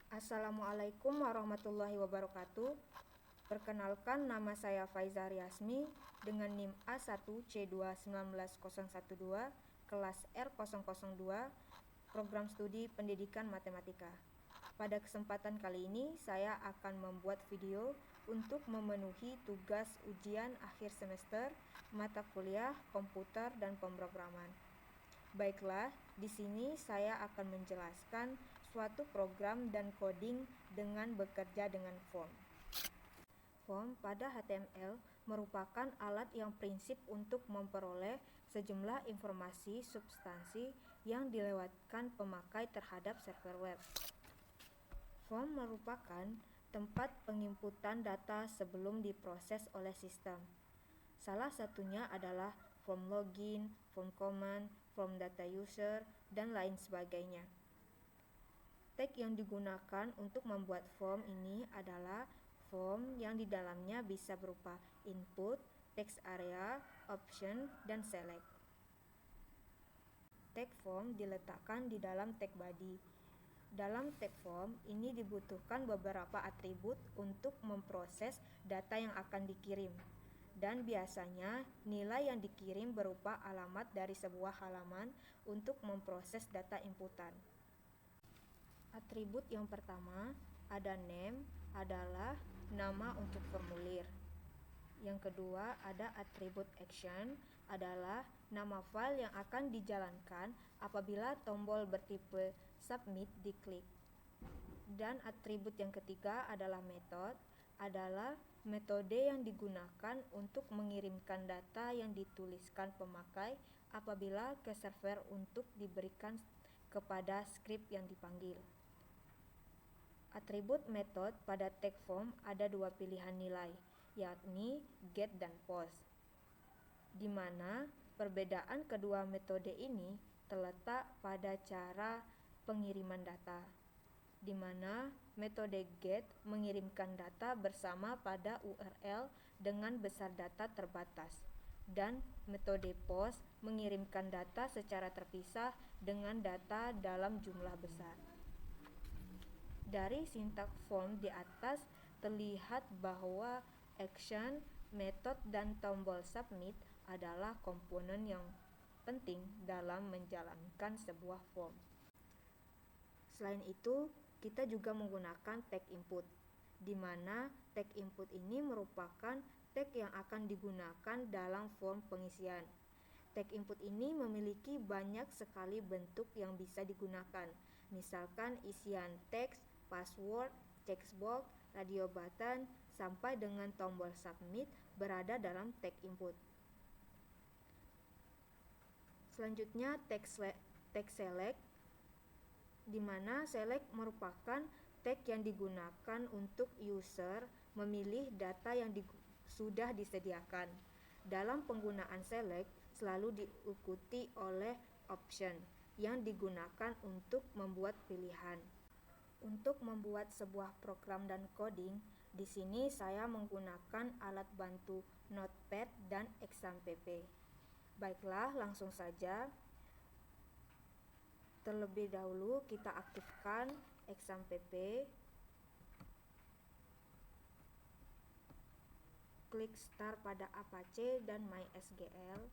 Assalamualaikum warahmatullahi wabarakatuh. Perkenalkan, nama saya Faiza Riasmi dengan NIM A1C2190112 kelas R002 Program Studi Pendidikan Matematika. Pada kesempatan kali ini saya akan membuat video untuk memenuhi tugas ujian akhir semester mata kuliah komputer dan pemrograman. Baiklah, di sini saya akan menjelaskan suatu program dan coding dengan bekerja dengan form. Form pada HTML merupakan alat yang prinsip untuk memperoleh sejumlah informasi substansi yang dilewatkan pemakai terhadap server web. Form merupakan tempat penginputan data sebelum diproses oleh sistem. Salah satunya adalah form login, form command, form data user, dan lain sebagainya. Tag yang digunakan untuk membuat form ini adalah form yang di dalamnya bisa berupa input, text area, option, dan select. Tag form diletakkan di dalam tag body. Dalam tag form ini dibutuhkan beberapa atribut untuk memproses data yang akan dikirim. Dan biasanya nilai yang dikirim berupa alamat dari sebuah halaman untuk memproses data inputan. Atribut yang pertama ada name, adalah nama untuk formulir. Yang kedua ada atribut action, adalah nama file yang akan dijalankan apabila tombol bertipe submit diklik. Dan atribut yang ketiga adalah method, adalah metode yang digunakan untuk mengirimkan data yang dituliskan pemakai apabila ke server untuk diberikan kepada skrip yang dipanggil. Atribut method pada tag form ada dua pilihan nilai, yakni get dan post, di mana perbedaan kedua metode ini terletak pada cara pengiriman data, di mana metode get mengirimkan data bersama pada URL dengan besar data terbatas, dan metode post mengirimkan data secara terpisah dengan data dalam jumlah besar. Dari sintaks form di atas terlihat bahwa action, method, dan tombol submit adalah komponen yang penting dalam menjalankan sebuah form. Selain itu, kita juga menggunakan tag input, di mana tag input ini merupakan tag yang akan digunakan dalam form pengisian. Tag input ini memiliki banyak sekali bentuk yang bisa digunakan, misalkan isian teks, password, checkbox, radio button, sampai dengan tombol submit berada dalam tag input. Selanjutnya tag select, di mana select merupakan tag yang digunakan untuk user memilih data yang sudah disediakan. Dalam penggunaan select selalu diikuti oleh option yang digunakan untuk membuat pilihan. Untuk membuat sebuah program dan coding, di sini saya menggunakan alat bantu Notepad dan XAMPP. Baiklah, langsung saja. Terlebih dahulu kita aktifkan XAMPP. Klik start pada Apache dan MySQL.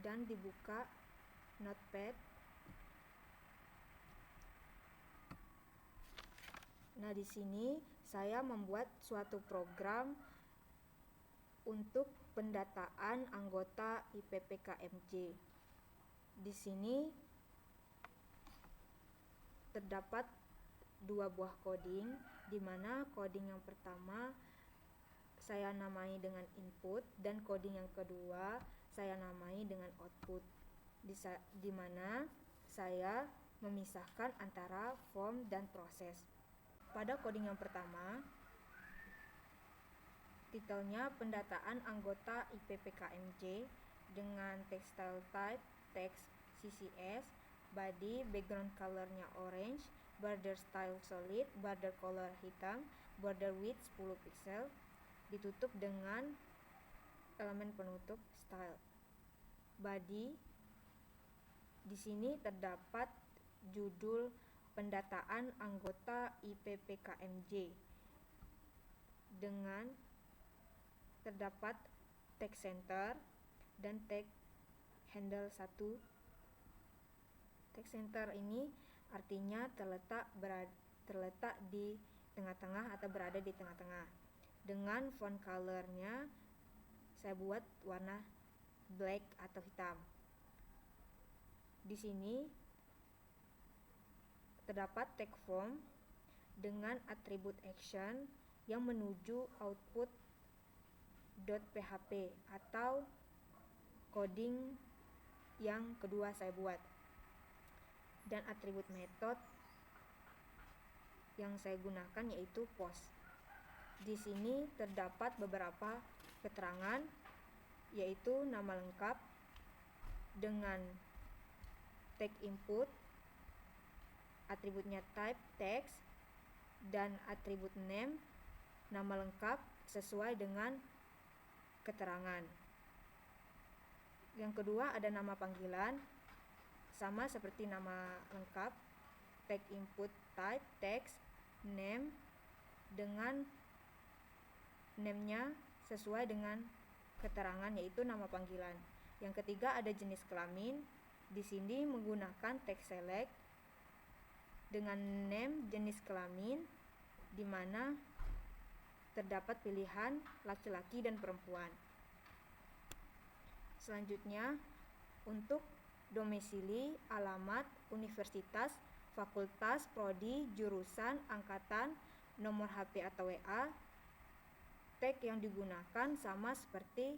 Dan dibuka Notepad. Nah, di sini saya membuat suatu program untuk pendataan anggota IPPKMJ. Di sini terdapat dua buah coding, di mana coding yang pertama saya namai dengan input dan coding yang kedua saya namai dengan output, di mana saya memisahkan antara form dan proses. Pada coding yang pertama, titelnya pendataan anggota IPPKMJ dengan text style type text CSS, body background colornya orange, border style solid, border color hitam, border width 10 pixel, ditutup dengan elemen penutup style. body. Di sini terdapat judul pendataan anggota IPPKMJ dengan terdapat tag center dan tag handle 1. Tag center ini artinya terletak di tengah-tengah atau berada di tengah-tengah. Dengan font colornya saya buat warna black atau hitam. Di sini terdapat tag form dengan atribut action yang menuju output .php atau coding yang kedua saya buat, dan atribut method yang saya gunakan yaitu post. Di sini terdapat beberapa keterangan, yaitu nama lengkap dengan tag input, atributnya type text, dan atribut name nama lengkap sesuai dengan keterangan. Yang kedua ada nama panggilan, sama seperti nama lengkap, tag input type text, name dengan name-nya sesuai dengan keterangan yaitu nama panggilan. Yang ketiga ada jenis kelamin. Di sini menggunakan tag select dengan name jenis kelamin di mana terdapat pilihan laki-laki dan perempuan. Selanjutnya untuk domisili, alamat, universitas, fakultas, prodi, jurusan, angkatan, nomor HP atau WA. Tag yang digunakan sama seperti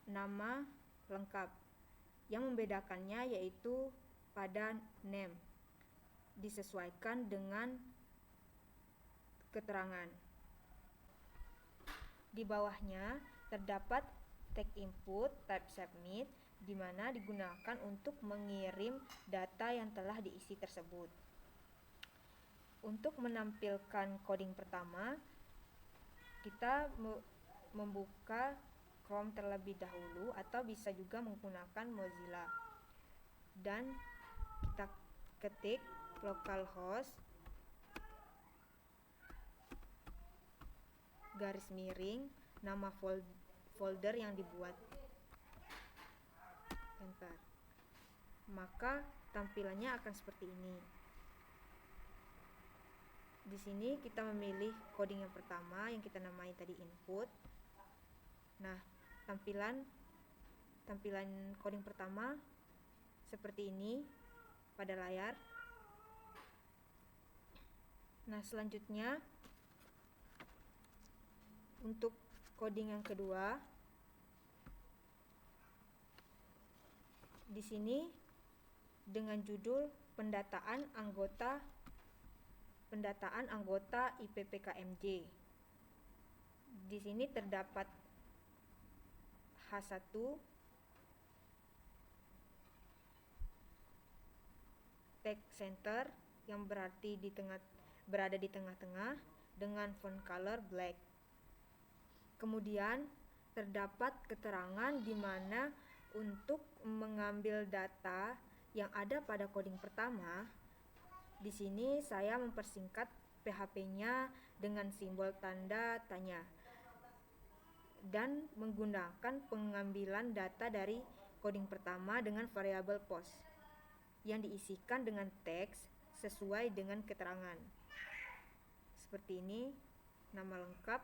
nama lengkap. Yang membedakannya yaitu pada name, disesuaikan dengan keterangan. Di bawahnya terdapat tag input type submit di mana digunakan untuk mengirim data yang telah diisi tersebut. Untuk menampilkan coding pertama, kita membuka Chrome terlebih dahulu atau bisa juga menggunakan Mozilla. Dan kita ketik localhost garis miring nama folder yang dibuat, enter. Maka tampilannya akan seperti ini. Di sini kita memilih coding yang pertama yang kita namai tadi input. Nah, tampilan coding pertama seperti ini pada layar. Nah, selanjutnya untuk coding yang kedua, di sini dengan judul pendataan anggota IPPKMJ. Di sini terdapat H1 tag center yang berada di tengah-tengah dengan font color black. Kemudian terdapat keterangan di mana untuk mengambil data yang ada pada coding pertama. Di sini saya mempersingkat PHP-nya dengan simbol tanda tanya dan menggunakan pengambilan data dari coding pertama dengan variabel post yang diisikan dengan teks sesuai dengan keterangan. Seperti ini, nama lengkap.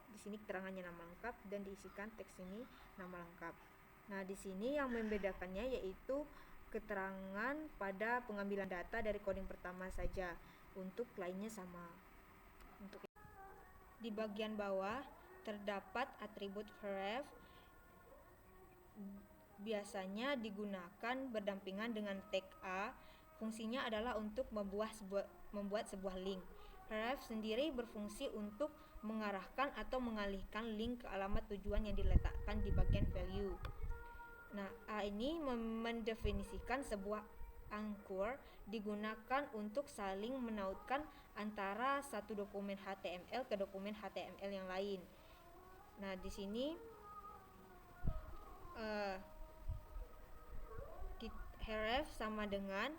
Di sini keterangannya nama lengkap dan diisikan teks ini nama lengkap. Nah, di sini yang membedakannya yaitu keterangan pada pengambilan data dari coding pertama saja. Untuk lainnya sama. Di bagian bawah terdapat atribut href, biasanya digunakan berdampingan dengan tag A. Fungsinya adalah untuk membuat sebuah link. Href sendiri berfungsi untuk mengarahkan atau mengalihkan link ke alamat tujuan yang diletakkan di bagian value. Nah, A ini mendefinisikan sebuah anchor digunakan untuk saling menautkan antara satu dokumen HTML ke dokumen HTML yang lain. Nah, di sini ref sama dengan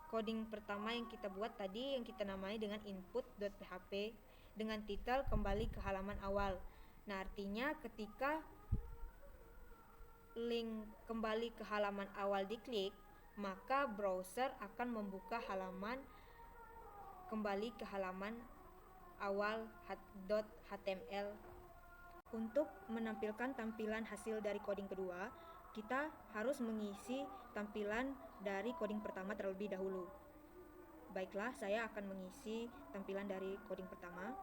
coding pertama yang kita buat tadi, yang kita namai dengan input.php dengan titel kembali ke halaman awal. Nah, artinya ketika link kembali ke halaman awal diklik, maka browser akan membuka halaman kembali ke halaman awal .html. Untuk menampilkan tampilan hasil dari coding kedua, kita harus mengisi tampilan dari coding pertama terlebih dahulu. Baiklah, saya akan mengisi tampilan dari coding pertama.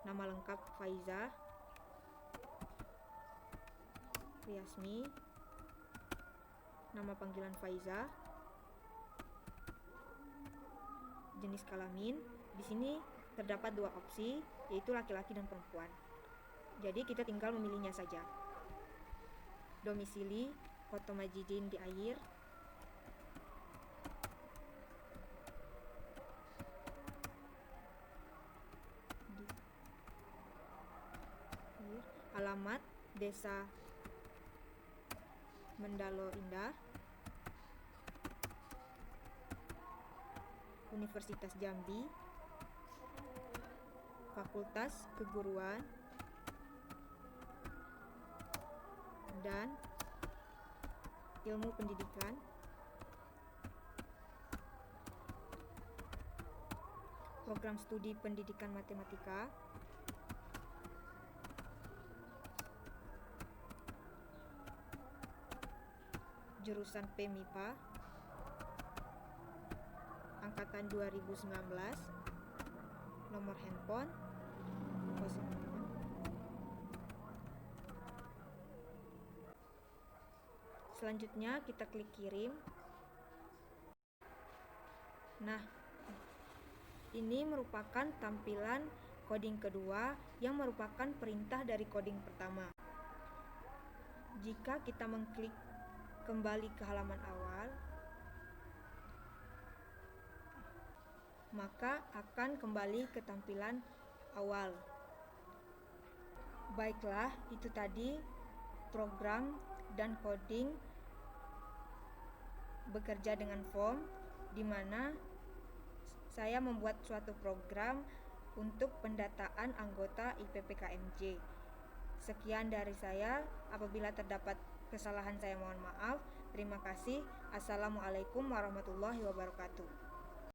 Nama lengkap Faiza Riasmi, nama panggilan Faiza, jenis kelamin. Di sini terdapat dua opsi, yaitu laki-laki dan perempuan. Jadi kita tinggal memilihnya saja. Domisili Kota Majidin di Air. Alamat Desa Mendalo Indah, Universitas Jambi, Fakultas Keguruan dan Ilmu Pendidikan, Program Studi Pendidikan Matematika, jurusan PMIPA, angkatan 2019, nomor handphone 05. Selanjutnya kita klik kirim. Nah, ini merupakan tampilan coding kedua yang merupakan perintah dari coding pertama. Jika kita mengklik kembali ke halaman awal, maka akan kembali ke tampilan awal. Baiklah, itu tadi program dan coding bekerja dengan form, di mana saya membuat suatu program untuk pendataan anggota IPPKMJ. Sekian dari saya. Apabila terdapat kesalahan, saya mohon maaf. Terima kasih. Assalamualaikum warahmatullahi wabarakatuh.